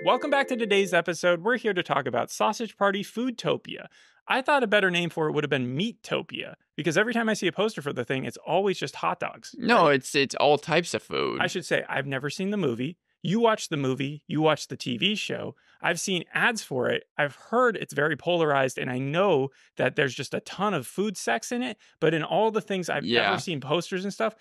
Welcome back to today's episode. We're here to talk about Sausage Party Foodtopia. I thought a better name for it would have been Meattopia, because every time I see a poster for the thing, it's always just hot dogs. No, right? it's all types of food. I should say, I've never seen the movie. You watched the movie, you watched the TV show. I've seen ads for it. I've heard it's very polarized, and I know that there's just a ton of food sex in it. But in all the things I've ever seen posters and stuff,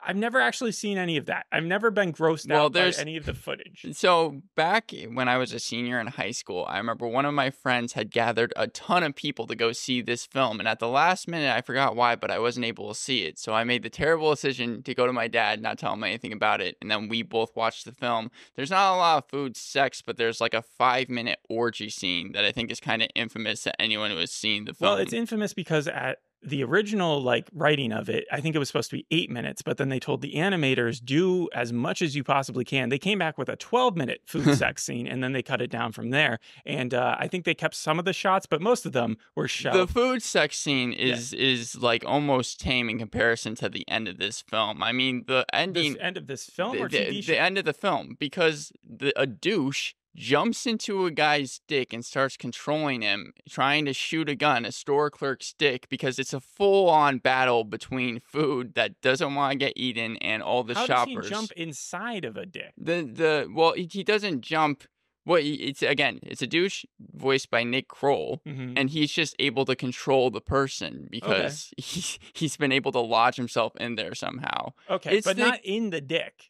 I've never actually seen any of that. I've never been grossed out by any of the footage. So back when I was a senior in high school, I remember one of my friends had gathered a ton of people to go see this film. And at the last minute, I forgot why, but I wasn't able to see it. So I made the terrible decision to go to my dad, not tell him anything about it. And then we both watched the film. There's not a lot of food sex, but there's like a 5-minute orgy scene that I think is kind of infamous to anyone who has seen the film. Well, it's infamous because at the original writing of it, I think it was supposed to be 8 minutes, but then they told the animators, do as much as you possibly can. They came back with a 12-minute food sex scene, and then they cut it down from there. And I think they kept some of the shots, but most of them were shelved. The food sex scene is like almost tame in comparison to the end of this film. I mean, the ending... The end of this film or TV show? The end of the film, because a douche jumps into a guy's dick and starts controlling him, trying to shoot a gun, a store clerk's dick, because it's a full-on battle between food that doesn't want to get eaten and all the shoppers. How does he jump inside of a dick? Well, he doesn't jump. Well, it's a douche voiced by Nick Kroll, and he's just able to control the person because he's been able to lodge himself in there somehow. Okay, but not in the dick.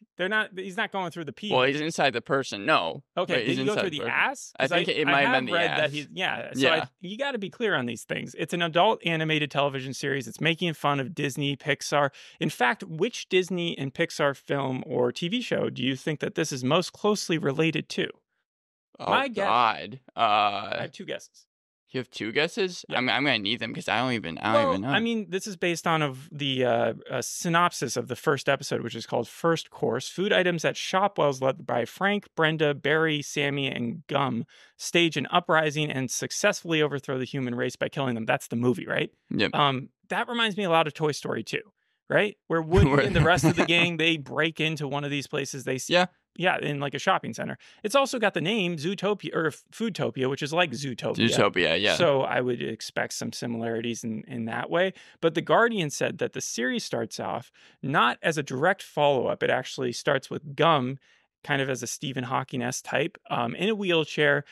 He's not going through the pee. Well, he's inside the person. No. Okay, did he go through the ass? I think it might have been the ass. You got to be clear on these things. It's an adult animated television series. It's making fun of Disney, Pixar. In fact, which Disney and Pixar film or TV show do you think that this is most closely related to? Oh, God. I have 2 guesses. You have 2 guesses? Yeah. I'm going to need them because I don't even know. I mean, this is based on the synopsis of the first episode, which is called First Course. Food items at Shopwell's, led by Frank, Brenda, Barry, Sammy, and Gum, stage an uprising and successfully overthrow the human race by killing them. That's the movie, right? Yep. That reminds me a lot of Toy Story 2, right? Where Woody and the rest of the gang, they break into one of these places. Yeah, in like a shopping center. It's also got the name Zootopia or Foodtopia, which is like Zootopia. Zootopia, yeah. So I would expect some similarities in that way. But The Guardian said that the series starts off not as a direct follow-up. It actually starts with Gum, kind of as a Stephen Hawking-esque type, in a wheelchair.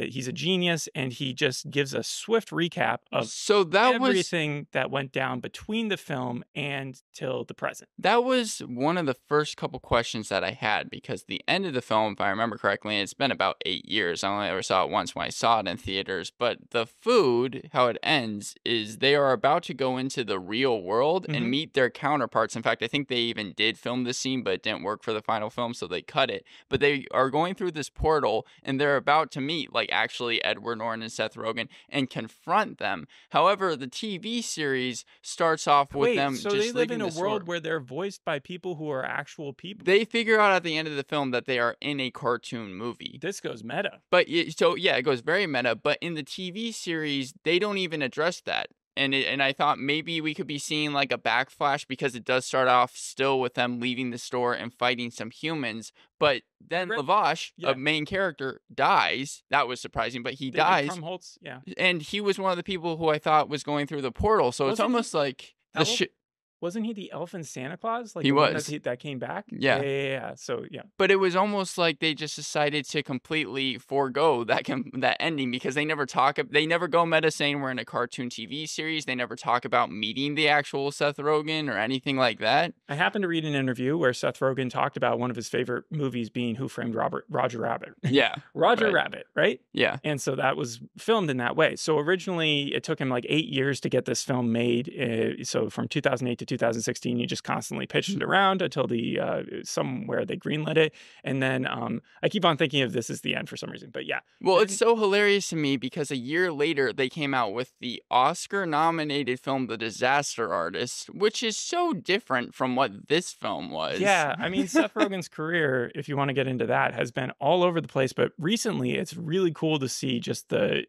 He's a genius, and he just gives a swift recap of everything that went down between the film and till the present. That was one of the first couple questions that I had, because the end of the film, if I remember correctly, it's been about 8 years. I only ever saw it once when I saw it in theaters. But the food, how it ends, is they are about to go into the real world and meet their counterparts. In fact, I think they even did film this scene, but it didn't work for the final film, so they cut it. But they are going through this portal, and they're about to meet actually Edward Norton and Seth Rogen and confront them. However, the TV series starts off with them so just they live in a the world where they're voiced by people who are actual people. They figure out at the end of the film that they are in a cartoon movie. This goes meta. But it goes very meta. But in the TV series, they don't even address that. And I thought maybe we could be seeing like a backflash, because it does start off still with them leaving the store and fighting some humans. But then Lavash, a main character, dies. That was surprising, but he dies. Krumholtz, yeah. And he was one of the people who I thought was going through the portal. So it's almost like Wasn't he the elf in Santa Claus? He was. That came back? Yeah. So, yeah. But it was almost like they just decided to completely forego that ending, because they never go meta saying we're in a cartoon TV series. They never talk about meeting the actual Seth Rogen or anything like that. I happened to read an interview where Seth Rogen talked about one of his favorite movies being Who Framed Roger Rabbit. Yeah. Rabbit, right? Yeah. And so that was filmed in that way. So originally it took him like 8 years to get this film made. So from 2008 to 2016, you just constantly pitched it around until somewhere they greenlit it. And then I keep on thinking of this as the end for some reason, but yeah. Well, it's so hilarious to me because a year later they came out with the Oscar-nominated film The Disaster Artist, which is so different from what this film was. Yeah, I mean, Seth Rogen's career, if you want to get into that, has been all over the place, but recently it's really cool to see just the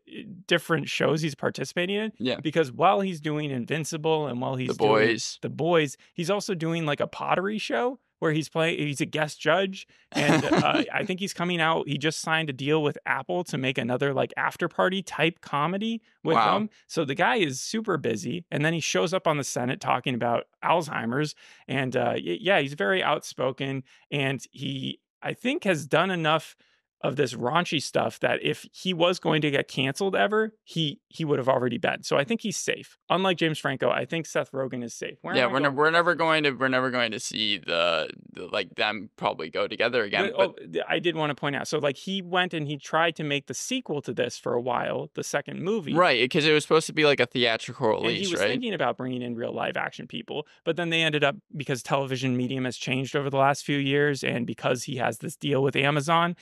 different shows he's participating in. Yeah. Because while he's doing Invincible and while he's doing The Boys, he's also doing like a pottery show where he's a guest judge, and I think he's coming out. He just signed a deal with Apple to make another like after party type comedy with Wow. them. So the guy is super busy, and then he shows up on the Senate talking about Alzheimer's, and yeah, he's very outspoken, and he I think has done enough of this raunchy stuff that if he was going to get canceled ever, he would have already been. So I think he's safe. Unlike James Franco, I think Seth Rogen is safe. Where am Yeah, I going we're with this? never going to see the like them probably go together again. But I did want to point out. So like he went and he tried to make the sequel to this for a while, the second movie, right, because it was supposed to be like a theatrical and he release, was right? thinking about bringing in real live action people, but then they ended up, because television medium has changed over the last few years, and because he has this deal with Amazon,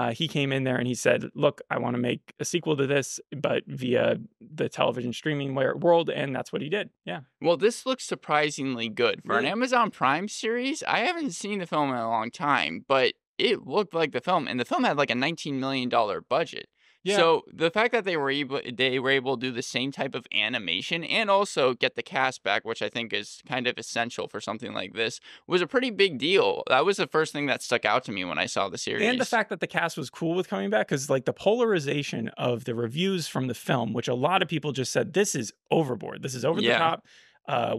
he came in there and he said, look, I want to make a sequel to this, but via the television streaming world, and that's what he did. Yeah. Well, this looks surprisingly good for an Yeah. Amazon Prime series. I haven't seen the film in a long time, but it looked like the film, and the film had like a $19 million budget. Yeah. So the fact that they were able to do the same type of animation and also get the cast back, which I think is kind of essential for something like this, was a pretty big deal. That was the first thing that stuck out to me when I saw the And the series. fact that the cast was cool with coming back, because like the polarization of the reviews from the film, which a lot of people just said, this is overboard, this is over the Yeah. top.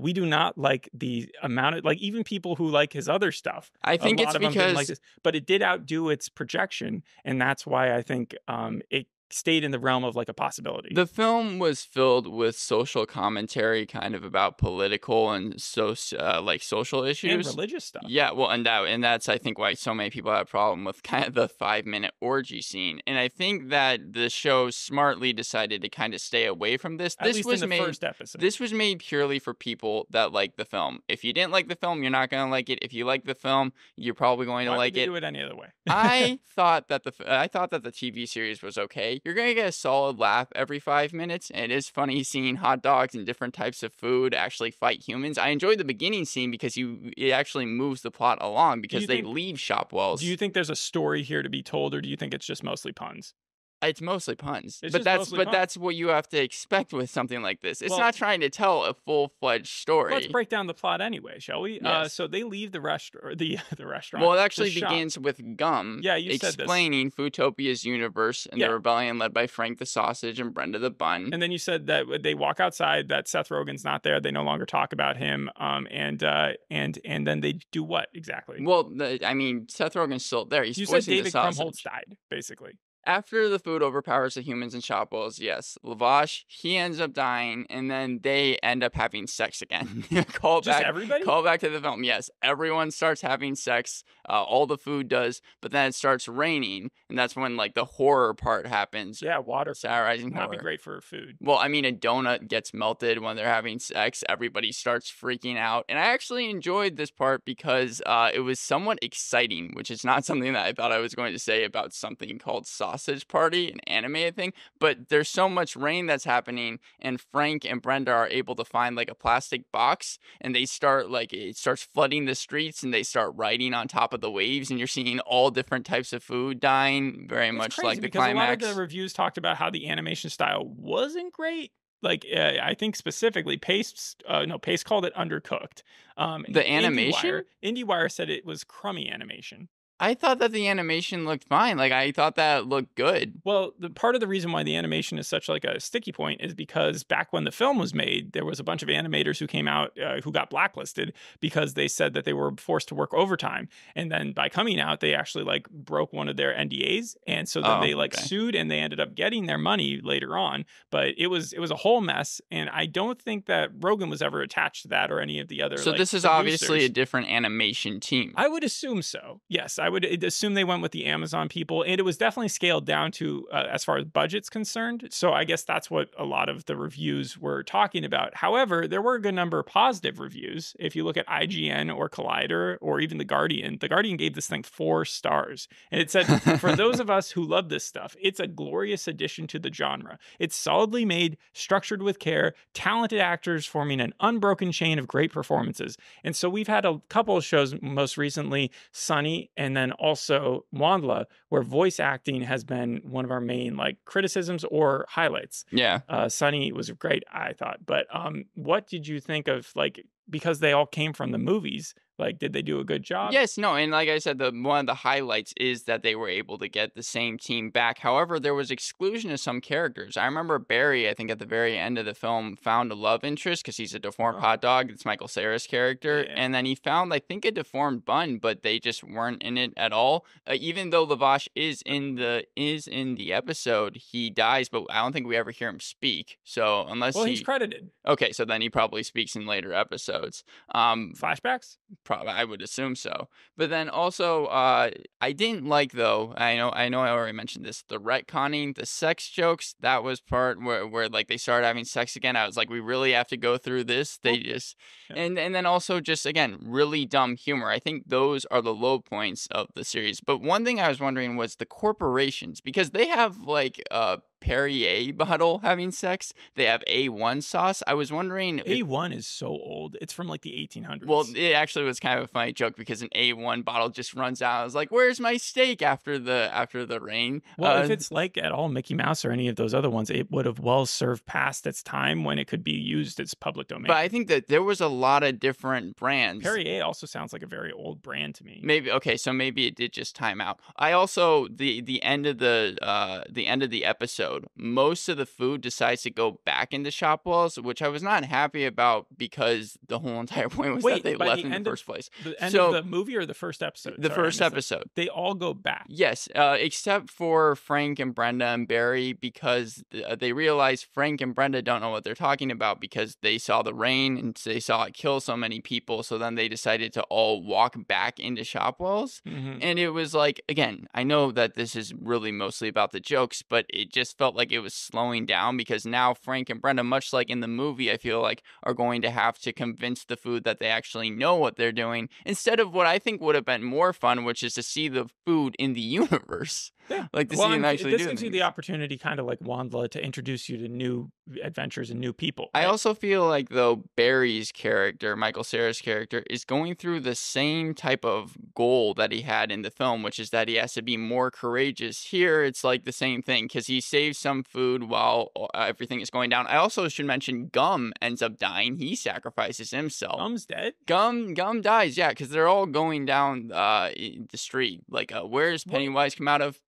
We do not like the amount of, like, even people who like his other stuff, I a think lot it's of them didn't like because this, but it did outdo its projection, and that's why I think it stayed in the realm of like a possibility. the film was filled with social commentary kind of about political and like social And issues. religious stuff. Yeah, well, and that's I think why so many people have a problem with kind of the 5-minute orgy scene. And I think that the show smartly decided to kind of stay away from this. At least in the first episode. This was made purely for people that like the film. If you didn't like the film, you're not going to like it. If you like the film, you're probably going to Why would like they it. do it any other way? I thought that the TV series was okay. You're gonna get a solid laugh every 5 minutes, and it is funny seeing hot dogs and different types of food actually fight humans. I enjoyed the beginning scene because it actually moves the plot along because they leave Shopwells. Do you think there's a story here to be told, or do you think it's just mostly puns? It's mostly puns, It's but just that's mostly puns. that's what you have to expect with something like this. It's Well, not trying to tell a full-fledged story. let's break down the plot anyway, shall we? Yes. So they leave the restaurant, the restaurant. Well, it the actually shop. begins with Gum Yeah, you said this. explaining Foodtopia's universe and Yeah. the rebellion led by Frank the Sausage and Brenda the Bun. And then you said that they walk outside, that Seth Rogen's not there. They no longer talk about him. And then they do what exactly? Well, I mean, Seth Rogen's still there. He's You said voicing the David sausage. Krumholtz died, basically. After the food overpowers the humans in Shopwells, yes, Lavash, he ends up dying, and then they end up having sex again. Just everybody? Call back to the film. Yes, everyone starts having sex. All the food does, but then it starts raining, and that's when like the horror part happens. Yeah, water. Satirizing Not be horror. great for food. Well, I mean, a donut gets melted when they're having sex. Everybody starts freaking out. And I actually enjoyed this part because it was somewhat exciting, which is not something that I thought I was going to say about something called Sausage Party, an anime thing. But there's so much rain that's happening, and Frank and Brenda are able to find like a plastic box, and they start like, it starts flooding the streets, and they start riding on top of the waves, and you're seeing all different types of food dying, very It's much crazy like the because climax. a lot of the reviews talked about how the animation style wasn't great. Like I think specifically Pace called it undercooked. The animation? IndieWire said it was crummy animation. I thought that the animation looked fine. Like, I thought that looked good. Well, the part of the reason why the animation is such like a sticky point is because back when the film was made, there was a bunch of animators who came out who got blacklisted because they said that they were forced to work overtime. And then by coming out, they actually like broke one of their NDAs, and so then they like sued, and they ended up getting their money later on. But it was a whole mess, and I don't think that Rogen was ever attached to that or any of the other. So like, this is producers. obviously a different animation team. I would assume so. Yes, I would assume they went with the Amazon people, and it was definitely scaled down to as far as budget's concerned. So I guess that's what a lot of the reviews were talking about. However, there were a good number of positive reviews. If you look at IGN or Collider or even The Guardian gave this thing 4 stars. And it said, for those of us who love this stuff, it's a glorious addition to the genre. It's solidly made, structured with care, talented actors forming an unbroken chain of great performances. And so we've had a couple of shows, most recently Sunny, and then also Wandla, where voice acting has been one of our main like criticisms or highlights. Yeah. Sunny was great, I thought. But what did you think of, like, because they all came from the movies, Like, did they do a good job? Yes, no, and like I said, the one of the highlights is that they were able to get the same team back. However, there was exclusion of some characters. I remember Barry, I think at the very end of the film, found a love interest because he's a deformed Oh, hot dog. It's Michael Cera's character, yeah. and then he found, I think, a deformed bun, but they just weren't in it at all. Even though Lavash is in the episode, he dies, but I don't think we ever hear him speak. So unless Well, he's he credited. okay, so then he probably speaks in later episodes. Flashbacks? Probably, I would assume so. But then also, I didn't like though. I know, I already mentioned this. The retconning, the sex jokes. That was part where like they started having sex again. I was like, we really have to go through this. They just Yeah. and then also just again really dumb humor. I think those are the low points of the series. But one thing I was wondering was the corporations because they have like Perrier bottle having sex. They have A1 sauce. I was wondering if A1 is so old. It's from like the well, 1800s. it actually was kind of a funny joke because an A1 bottle just runs out. I was like, "Where's my steak after the rain?" Well, if it's like at all Mickey Mouse or any of those other ones, it would have well served past its time when it could be used as public domain. But I think that there was a lot of different brands. Perrier also sounds like a very old brand to me. Maybe okay, so maybe it did just time out. I also the end of the episode, most of the food decides to go back into shop walls, which I was not happy about because the whole entire point was that they by left the in the end of first place. the end So of the movie or the first episode? the Sorry, I first missed that. episode. They all go back. Yes, except for Frank and Brenda and Barry because they realize Frank and Brenda don't know what they're talking about because they saw the rain and they saw it kill so many people. So then they decided to all walk back into Shopwells. Mhm. And it was like, again, I know that this is really mostly about the jokes, but it just felt like it was slowing down because now Frank and Brenda, much like in the movie, I feel like are going to have to convince the food that they actually know what they're doing instead of what I think would have been more fun, which is to see the food in the universe. Yeah. Like to Well, see them actually this do gives you things. the opportunity, kind of like Wandla, to introduce you to new adventures and new people. I right? also feel like though Barry's character, Michael Cera's character, is going through the same type of goal that he had in the film, which is that he has to be more courageous. Here, it's like the same thing because he saves some food while everything is going down. I also should mention Gum ends up dying. He sacrifices himself. Gum's dead. Gum dies, yeah, because they're all going down the street. Like, where's What? Pennywise come out of?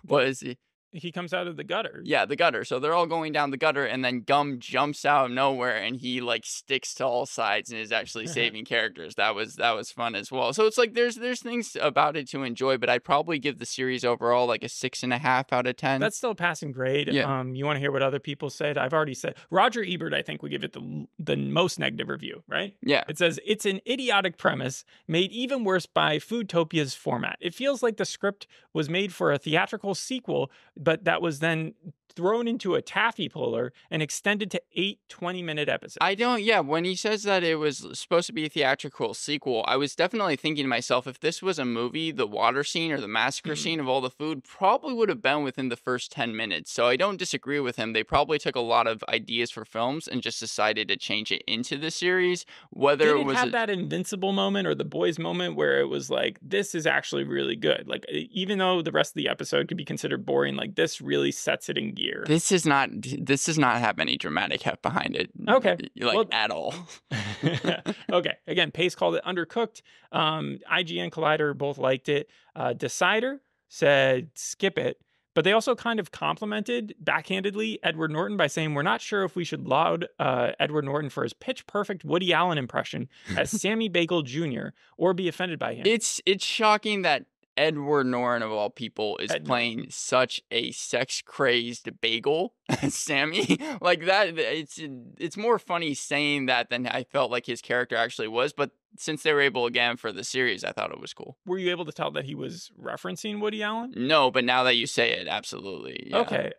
What is he? He comes out of the gutter. Yeah, the gutter. So they're all going down the gutter, and then Gum jumps out of nowhere, and he like sticks to all sides and is actually saving characters. That was fun as well. So it's like there's things about it to enjoy, but I'd probably give the series overall like a 6.5 out of 10. That's still a passing grade. Yeah. You want to hear what other people said? I've already said Roger Ebert, I think, would give it the most negative review, right? Yeah. It says it's an idiotic premise made even worse by Foodtopia's format. It feels like the script was made for a theatrical sequel, but that was then thrown into a taffy puller and extended to 8 20-minute episodes. When he says that it was supposed to be a theatrical sequel, I was definitely thinking to myself, if this was a movie, the water scene or the massacre scene of all the food probably would have been within the first 10 minutes. So I don't disagree with him. They probably took a lot of ideas for films and just decided to change it into the series. Whether Did it it was have that Invincible moment or the boys moment where it was like, this is actually really good? Like, even though the rest of the episode could be considered boring, like this really sets it in gear. this does not have any dramatic heft behind it. Okay. At all. Okay. Again, Pace called it undercooked. IGN Collider both liked it. Decider said skip it. But they also kind of complimented backhandedly Edward Norton by saying, we're not sure if we should laud Edward Norton for his pitch perfect Woody Allen impression as Sammy Bagel Jr. or be offended by him. It's shocking that Edward Norton, of all people, is Ed playing such a sex-crazed bagel as Sammy. Like that, it's more funny saying that than I felt like his character actually was. But since they were able again for the series, I thought it was cool. Were you able to tell that he was referencing Woody Allen? No, but now that you say it, absolutely. Yeah. Okay.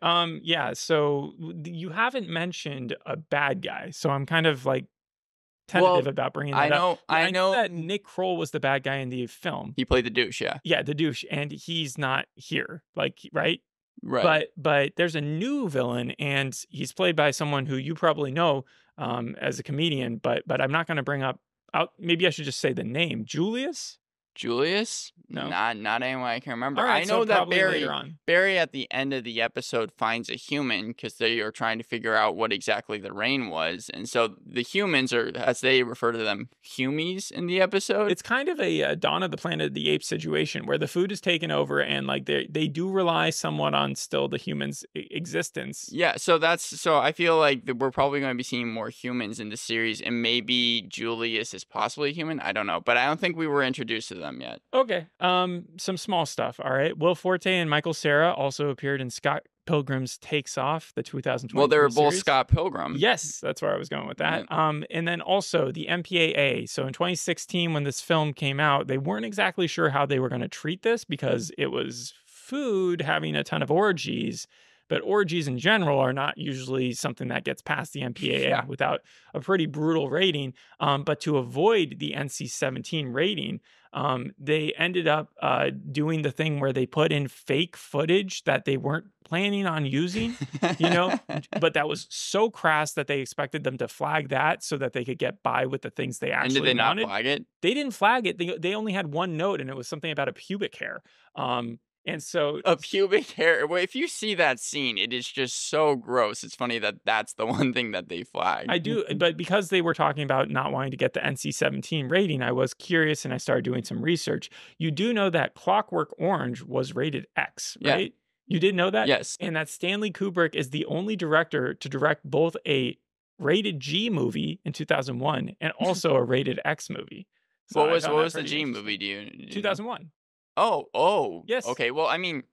Yeah. So you haven't mentioned a bad guy, so I'm kind of like tentative about bringing that up. I know that Nick Kroll was the bad guy in the film. he played the douche. Yeah. Yeah, the douche, and he's not here. Like, right? Right. But there's a new villain, and he's played by someone who you probably know as a comedian. But I'm not going to bring up. Maybe I should just say the name, Julius. Julius? No. Not anyone I can remember. All right, I know so that probably later on. Barry at the end of the episode finds a human because they are trying to figure out what exactly the rain was. And so the humans are, as they refer to them, humies in the episode. It's kind of a Dawn of the Planet of the Apes situation where the food is taken over and like they do rely somewhat on still the humans' existence. Yeah, so I feel like that we're probably going to be seeing more humans in the series, and maybe Julius is possibly a human. I don't know, but I don't think we were introduced to them yet. Okay. Some small stuff. All right. Will Forte and Michael Cera also appeared in Scott Pilgrim's Takes Off, the 2020 Well, they were both series. Scott Pilgrim. Yes, that's where I was going with that. And then also the MPAA. So in 2016, when this film came out, they weren't exactly sure how they were going to treat this because it was food having a ton of orgies. But orgies in general are not usually something that gets past the MPAA without a pretty brutal rating. But to avoid the NC-17 rating, they ended up doing the thing where they put in fake footage that they weren't planning on using, but that was so crass that they expected them to flag that so that they could get by with the things they actually wanted. And did they wanted. not flag it? They didn't flag it. They only had one note, and it was something about a pubic hair. And so a pubic hair. Well, if you see that scene, it is just so gross. It's funny that that's the one thing that they flagged. I do, but because they were talking about not wanting to get the NC-17 rating, I was curious and I started doing some research. You do know that Clockwork Orange was rated X, right? Yeah. You did know that? Yes. And that Stanley Kubrick is the only director to direct both a rated G movie in 2001 and also a rated X movie. So what was the G movie? Do you 2001. Oh, yes. Okay, well, I mean,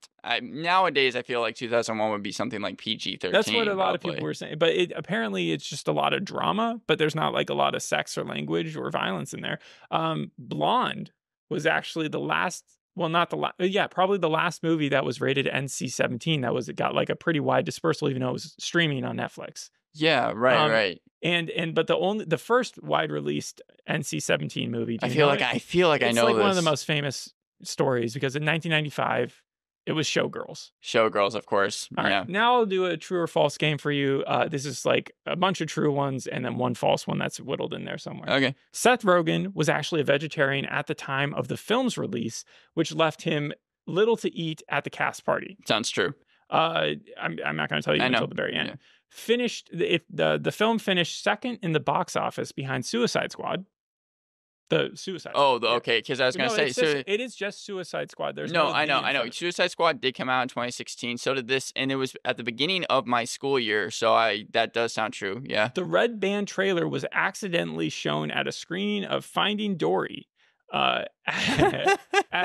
nowadays I feel like 2001 would be something like PG-13. That's what a lot of people were saying. But apparently it's just a lot of drama, but there's not like a lot of sex or language or violence in there. Blonde was actually the last, well, not the last, probably the last movie that was rated NC-17 it got like a pretty wide dispersal, even though it was streaming on Netflix. Yeah, right. But the first wide released NC-17 movie. I feel like I know it's like this. One of the most famous stories because in 1995 it was Showgirls. Showgirls, of course. All right, now I'll do a true or false game for you. This is like a bunch of true ones and then one false one that's whittled in there somewhere. Okay. Seth Rogen was actually a vegetarian at the time of the film's release, which left him little to eat at the cast party. Sounds true. I'm not going to tell you until the very end. Yeah. The film finished second in the box office behind Suicide Squad. The Suicide Squad. Okay, because I was going to say... it is just Suicide Squad. There's I know. Suicide Squad did come out in 2016. So did this, and it was at the beginning of my school year, so that does sound true, yeah. The Red Band trailer was accidentally shown at a screening of Finding Dory at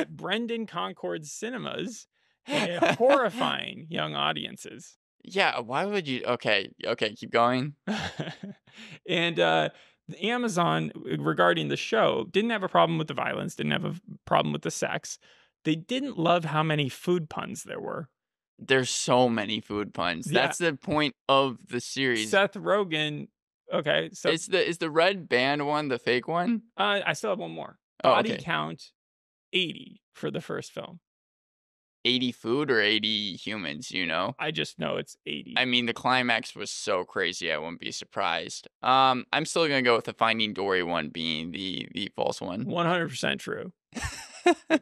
Brendan Concord Cinemas, horrifying young audiences. Yeah, why would you... Okay, keep going. And... Amazon, regarding the show, didn't have a problem with the violence, didn't have a problem with the sex. They didn't love how many food puns there were. There's so many food puns. Yeah. That's the point of the series. Seth Rogen. Okay, so is the Red Band one the fake one? I still have one more. Body count 80 for the first film. 80 food or 80 humans, I just know it's 80. I mean, the climax was so crazy, I wouldn't be surprised. I'm still going to go with the Finding Dory one being the false one. 100% true.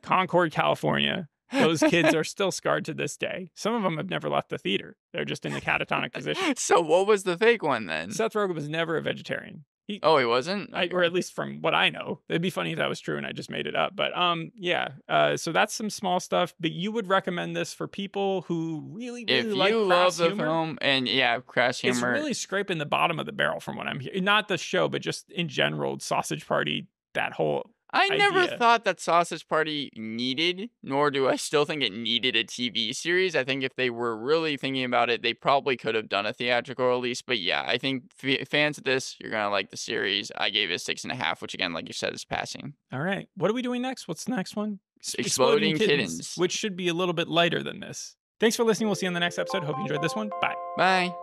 Concord, California. Those kids are still scarred to this day. Some of them have never left the theater. They're just in the catatonic position. So what was the fake one then? Seth Rogen was never a vegetarian. He wasn't? Or at least from what I know. It'd be funny if that was true and I just made it up. But so that's some small stuff. But you would recommend this for people who really, really like crass humor? If you love the film and crass humor. It's really scraping the bottom of the barrel from what I'm hearing. Not the show, but just in general, Sausage Party, that whole I never thought that Sausage Party needed, nor do I still think it needed a TV series. I think if they were really thinking about it, they probably could have done a theatrical release. But yeah, I think fans of this, you're going to like the series. I gave it 6.5, which again, like you said, is passing. All right. What are we doing next? What's the next one? Exploding Kittens. Which should be a little bit lighter than this. Thanks for listening. We'll see you in the next episode. Hope you enjoyed this one. Bye. Bye.